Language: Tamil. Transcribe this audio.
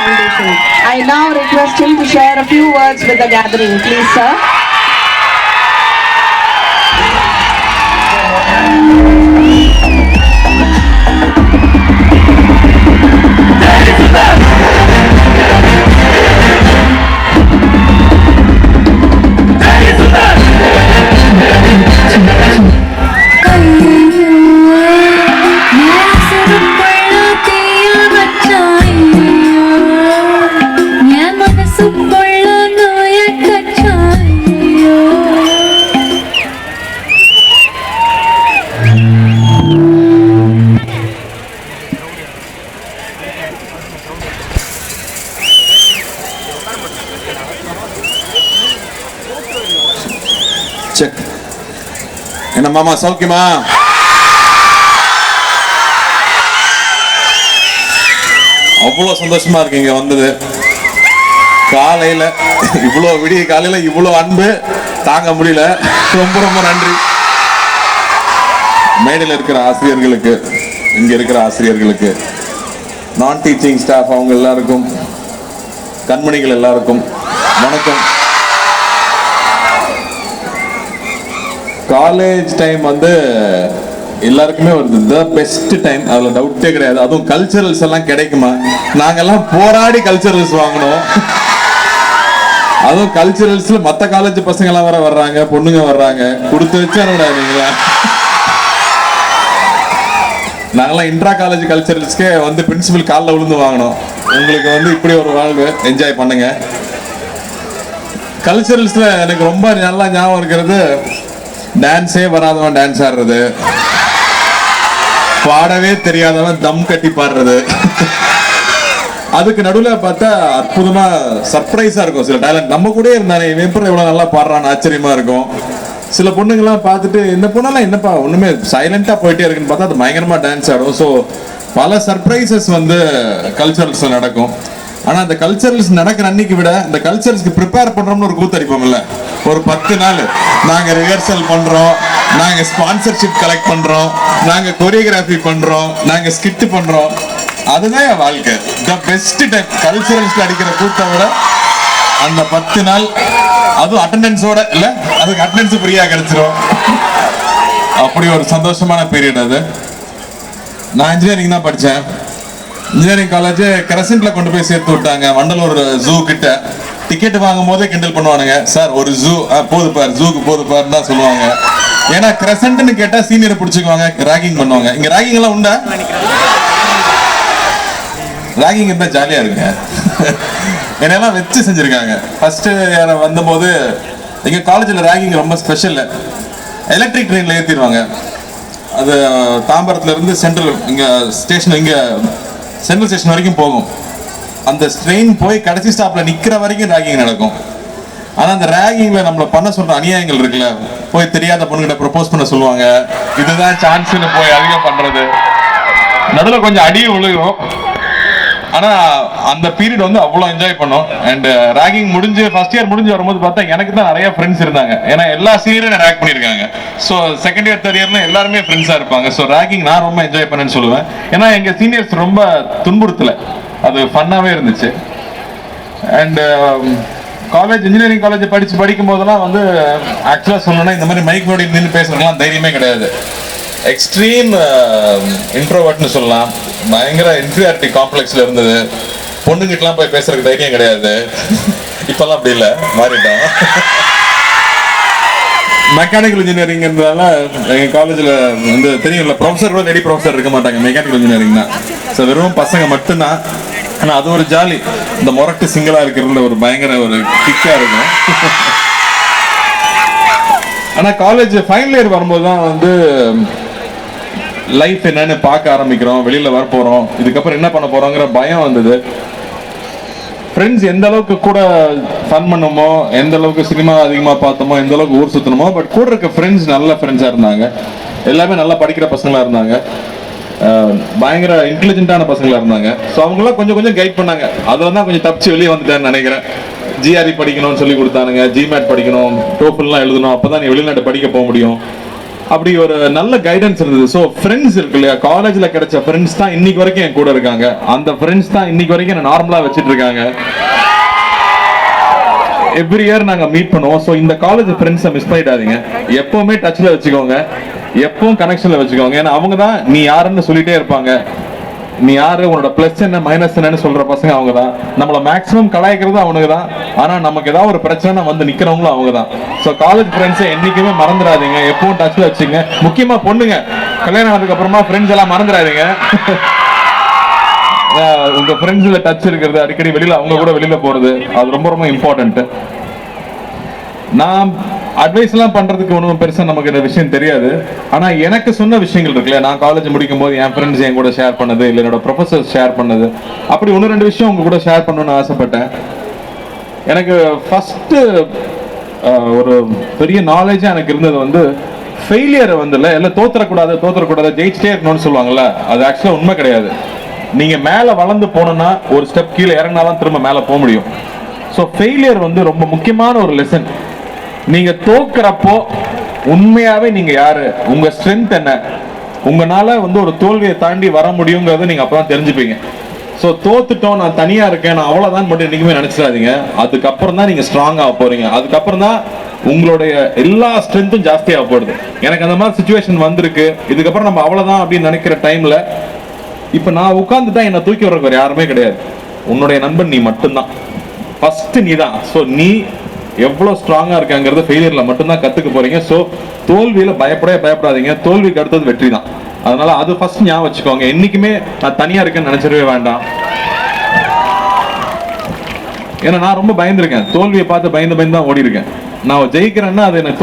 Foundation. I now request him to share a few words with the gathering. Please, sir. Check. என்ன மாமா சௌக்கியமா? அவ்வளோ சந்தோஷமா இருக்கீங்க வந்தது. காலையில இவ்வளோ விடிய காலையில இவ்வளோ அன்பு தாங்க முடியல. ரொம்ப ரொம்ப நன்றி. மேடையில் இருக்கிற ஆசிரியர்களுக்கு, இங்க இருக்கிற ஆசிரியர்களுக்கு, நான் டீச்சிங் ஸ்டாஃப் அவங்க எல்லாருக்கும், கண்மணிகள் எல்லாருக்கும் வணக்கம். காலேஜ் டைம் வந்து எல்லாருக்குமே வருது த பெஸ்ட் டைம், அதுல டவுட்டே கிடையாது. அதுவும் கல்ச்சரல்ஸ் எல்லாம் கிடைக்குமா? நாங்கெல்லாம் போராடி கல்ச்சரல்ஸ் வாங்கணும். அதுவும் கல்ச்சரல்ஸ்ல மற்ற காலேஜ் பசங்க எல்லாம் வர வர்றாங்க, பொண்ணுங்க வர்றாங்க. கொடுத்து வச்சா நீங்களா? நாங்கெல்லாம் இன்ட்ரா காலேஜ் கல்ச்சரல்ஸ்க்கே வந்து பிரின்சிபல் காலில் விழுந்து வாங்கணும். உங்களுக்கு வந்து இப்படி ஒரு வாழ்வு என்ஜாய் பண்ணுங்க. கல்ச்சரல்ஸ்ல எனக்கு ரொம்ப நல்லா ஞாபகம் இருக்கிறது, டான்ஸே வராதவன் டான்ஸ் ஆடுறது, பாடவே தெரியாதவன் தம் கட்டி பாடுறது. அதுக்கு நடுவில் பார்த்தா அற்புதமா சர்ப்ரைஸா இருக்கும். சில டேலண்ட் நம்ம கூட இருந்தானே, இவன் எப்படி இவ்வளவு நல்லா பாடுறான்னு ஆச்சரியமா இருக்கும். சில பொண்ணுங்கெல்லாம் பார்த்துட்டு இந்த பொண்ணெல்லாம் என்னப்பா ஒண்ணுமே சைலண்டா போயிட்டே இருக்குன்னு பார்த்தா அது பயங்கரமா டான்ஸ் ஆடும். ஸோ பல சர்ப்ரைசஸ் வந்து கல்ச்சரல்ஸ்ல நடக்கும். ஆனா அந்த கல்ச்சரல்ஸ் நடக்கிற அன்னைக்கு விட இந்த கல்ச்சரல்ஸ்க்கு ப்ரிப்பேர் பண்றோம்னு ஒரு கூத்தடிப்போம்ல, ஒரு 10 நாள் நாங்க ரிஹர்சல் பண்றோம், நாங்க ஸ்பான்சர்ஷிப் கலெக்ட் பண்றோம், நாங்க கொரியோகிராஃபி பண்றோம், நாங்க ஸ்கிட் பண்றோம். அதுதான் என் வாழ்க்கை. த பெஸ்ட் டைம் கல்ச்சரல்ஸ்ல அடிக்கிற கூத்தை விட அந்த 10 நாள், அதுவும் அட்டெண்டன்ஸோட இல்ல, அதுக்கு அட்டெண்டன்ஸ் ஃப்ரீயா கிடைச்சிரும். அப்படி ஒரு சந்தோஷமான பீரியட் அது. நான் இன்ஜினியரிங் தான் படித்தேன். இன்ஜினியரிங் காலேஜ் கிரசன்ட்ல கொண்டு போய் சேர்த்து விட்டாங்க, வண்டலூர் ஜூ கிட்ட. டிக்கெட் வாங்கும் போதே கிண்டல் பண்ணுவானுங்க, சார் ஒரு ஜூ போது பார், ஜூக்கு போது பாருன்னு தான் சொல்லுவாங்க. ஏன்னா கிரசன்ட்னு கேட்டா சீனியரை பிடிச்சிக்குவாங்க, ராகிங் பண்ணுவாங்க. இங்க ராகிங் எல்லாம் உண்டா? ராகிங் இருந்தா ஜாலியா இருக்குங்க. என்னெல்லாம் வச்சு செஞ்சிருக்காங்க. ஃபர்ஸ்ட் வந்தபோது எங்க காலேஜில் ராகிங் ரொம்ப ஸ்பெஷல். எலக்ட்ரிக் ட்ரெயின்ல ஏற்றிடுவாங்க. அது தாம்பரத்துல இருந்து சென்ட்ரல் இங்க ஸ்டேஷன், இங்க சென்ட்ரல் ஸ்டேஷன் வரைக்கும் போகும். அந்த ட்ரெயின் போய் கடைசி ஸ்டாப்ல நிக்கிற வரைக்கும் ராகிங் நடக்கும். ஆனா அந்த ராகிங்ல நம்மள பண்ண சொல்ற அநியாயங்கள் இருக்குல்ல, போய் தெரியாத பொண்ணுகிட்ட ப்ரப்போஸ் பண்ண சொல்லுவாங்க, இதுதான் சான்ஸ்னு போய் அதிகம் பண்றது, நடுவில் கொஞ்சம் அடியும் விழுகும். ஆனா அந்த பீரியட் வந்து அவ்வளோ என்ஜாய் பண்ணோம். அண்ட் ராகிங் முடிஞ்சு ஃபர்ஸ்ட் இயர் முடிஞ்சு வரும்போது பார்த்தா எனக்கு தான் நிறைய ஃப்ரெண்ட்ஸ் இருந்தாங்க. ஏன்னா எல்லா சீனியரும் ரேக் பண்ணியிருக்காங்க. ஸோ செகண்ட் இயர் தேர்ட் இயர்ல எல்லாருமே ஃப்ரெண்ட்ஸாக இருப்பாங்க. ஸோ ராகிங் நான் ரொம்ப என்ஜாய் பண்ணேன்னு சொல்லுவேன். ஏன்னா எங்கள் சீனியர்ஸ் ரொம்ப துன்புறுத்தலை, அது ஃபன்னாகவே இருந்துச்சு. அண்ட் காலேஜ் இன்ஜினியரிங் காலேஜ் படிக்கும் போதெல்லாம் வந்து ஆக்சுவலாக சொல்லணும்னா இந்த மாதிரி மைக் நோடி நின்று பேசுறதுலாம் தைரியமே கிடையாது. எக்ஸ்ட்ரீம் இன்ட்ரோவர்ட்னு சொல்லலாம். பயங்கர இன்ஃபீரியாரிட்டி காம்ப்ளெக்ஸ்ல இருந்தது. பொண்ணுங்கிட்டலாம் போய் பேசுறதுக்கு தைரியம் கிடையாது. இப்பெல்லாம் அப்படி இல்லை, மாறிட்டோம். மெக்கானிக்கல் இன்ஜினியரிங் இருந்தால எங்க காலேஜ்ல வந்து தெரியும்ல, ப்ரொஃபஸர் கூட லேடி ப்ரொஃபஸர் இருக்க மாட்டாங்க மெக்கானிக்கல் இன்ஜினியரிங் தான். ஸோ வெறும் பசங்க மட்டும்தான். ஆனால் அது ஒரு ஜாலி. இந்த மொரட்டு சிங்கிளா இருக்கிறதுல ஒரு பயங்கர ஒரு கிக்கா இருக்கும். ஆனால் காலேஜ் ஃபைனல் இயர் வரும்போது தான் வந்து லைஃப் என்னன்னு பார்க்க ஆரம்பிக்கிறோம், வெளியில வர போறோம், இதுக்கப்புறம் என்ன பண்ண போறோங்கிற பயம் வந்தது. ஃப்ரெண்ட்ஸ் எந்த அளவுக்கு கூட ஃபன் பண்ணுமோ, எந்த அளவுக்கு சினிமா அதிகமாக பார்த்தோமோ, எந்த அளவுக்கு ஊர் சுற்றணுமோ, பட் கூட இருக்க ஃப்ரெண்ட்ஸ் நல்ல ஃப்ரெண்ட்ஸாக இருந்தாங்க. எல்லாமே நல்லா படிக்கிற பசங்களாக இருந்தாங்க, பயங்கர இன்டெலிஜென்ட்டான பசங்களாக இருந்தாங்க. ஸோ அவங்களாம் கொஞ்சம் கொஞ்சம் கைட் பண்ணாங்க. அதில் தான் கொஞ்சம் தப்பிச்சு வெளியே வந்துட்டேன்னு நினைக்கிறேன். ஜிஆர்இ படிக்கணும்னு சொல்லி கொடுத்தானுங்க, ஜிமேட் படிக்கணும், டோஃபல்லாம் எழுதணும், அப்போ தான் நீ வெளிநாட்டு படிக்க போக முடியும். அப்படி ஒரு நல்ல கைடன்ஸ் இருந்தது. ஸோ ஃப்ரெண்ட்ஸ் இருக்கு இல்லையா, காலேஜ்ல கிடைச்ச ஃப்ரெண்ட்ஸ் தான் இன்னைக்கு வரைக்கும் என் கூட இருக்காங்க. அந்த ஃப்ரெண்ட்ஸ் தான் இன்னைக்கு வரைக்கும் என்ன நார்மலா வச்சிட்டு இருக்காங்க. எவ்ரி இயர் நாங்க மீட் பண்ணுவோம். ஸோ இந்த காலேஜ் ஃப்ரெண்ட்ஸை மிஸ் பண்ணிடாதீங்க. எப்பவுமே டச்ல வச்சுக்கோங்க, எப்பவும் கனெக்ஷன்ல வச்சுக்கோங்க. ஏன்னா அவங்க தான் நீ யாருன்னு சொல்லிட்டே இருப்பாங்க. நீ யாரு, உன்னோட பிளஸ் என்ன மைனஸ் என்னன்னு சொல்ற பசங்க அவங்க தான். நம்மள மேக்ஸிமம் கலாய்க்கிறது அவனுக்கு தான். ஆனா நமக்கு ஏதாவது ஒரு பிரச்சனை வந்து நிக்கிறவங்களும் அவங்க தான். ஸோ காலேஜ் ஃப்ரெண்ட்ஸை என்னைக்குமே மறந்துடாதீங்க, எப்பவும் டச்ல வச்சுங்க. முக்கியமா பொண்ணுங்க, கல்யாணம் ஆனதுக்கு அப்புறமா ஃப்ரெண்ட்ஸ் எல்லாம் மறந்துடாதீங்க. உங்க ஃப்ரெண்ட்ஸ்ல டச் இருக்கிறது, அடிக்கடி வெளியில அவங்க கூட வெளியில போறது, அது ரொம்ப ரொம்ப இம்பார்ட்டன்ட். நான் அட்வைஸ் எல்லாம் பண்றதுக்கு ஒன்றும் பெருசா நமக்கு இந்த விஷயம் தெரியாது. ஆனா எனக்கு சொன்ன விஷயங்கள் இருக்குல்ல, நான் காலேஜ் முடிக்கும் போது என் ஃப்ரெண்ட்ஸ் என் கூட ஷேர் பண்ணது, இல்லை என்னோட ப்ரொஃபசர்ஸ் ஷேர் பண்ணது, அப்படி 1-2 விஷயம் உங்க கூட ஷேர் பண்ணணும்னு ஆசைப்பட்டேன். எனக்கு ஃபர்ஸ்ட் ஒரு பெரிய நாலேஜா எனக்கு இருந்தது வந்து ஃபெயிலியரை வந்து எல்லாம் தோத்துறக்கூடாது ஜெயிச்சிட்டே இருக்கணும்னு சொல்லுவாங்கல்ல, அது ஆக்சுவலா உண்மை கிடையாது. நீங்க மேல வளர்ந்து போனோம்னா ஒரு ஸ்டெப் கீழே இறங்கினாதான் திரும்ப மேல போக முடியும். ஸோ ஃபெயிலியர் வந்து ரொம்ப முக்கியமான ஒரு லெசன். நீங்க தோக்குறப்போ உண்மையாவே நீங்க யாரு, உங்க ஸ்ட்ரென்த் என்ன, உங்களால வந்து ஒரு தோல்வியை தாண்டி வர முடியுங்கிறத நீங்க அப்பதான் தெரிஞ்சுப்பீங்க. ஸோ தோத்துட்டோம், நான் தனியா இருக்கேன், நான் அவ்வளவுதான் மட்டும் என்னைக்குமே நினைச்சிடாதீங்க. அதுக்கப்புறம் தான் நீங்க ஸ்ட்ராங்கா போறீங்க. அதுக்கப்புறம் தான் உங்களுடைய எல்லா ஸ்ட்ரென்த்தும் ஜாஸ்தியாக போடுது. எனக்கு அந்த மாதிரி சுச்சுவேஷன் வந்திருக்கு. இதுக்கப்புறம் நம்ம அவ்வளவுதான் அப்படின்னு நினைக்கிற டைம்ல இப்ப நான் உட்கார்ந்துட்டா என்ன தூக்கி வர்றவர் யாருமே கிடையாது. உன்னுடைய நண்பன் நீ மட்டும்தான். ஃபர்ஸ்ட் நீ தான். ஸோ நீ எவ்வளவு ஸ்ட்ராங்கா இருக்காங்கிறது ஃபெயிலியர்ல மட்டும்தான் கத்துக்க போறீங்க. ஸோ தோல்வியில பயப்படாதீங்க. தோல்விக்கு அடுத்தது வெற்றி தான். அதனால அது ஃபர்ஸ்ட் ஞாபகம் வச்சுக்கோங்க. என்னைக்குமே நான் தனியா இருக்கேன்னு நினைச்சிடவே வேண்டாம். ஏன்னா நான் ரொம்ப பயந்துருக்கேன். தோல்வியை பார்த்து பயந்து தான் ஓடி இருக்கேன். நான் ஜெயிக்கிறேன்னா அது எனக்கு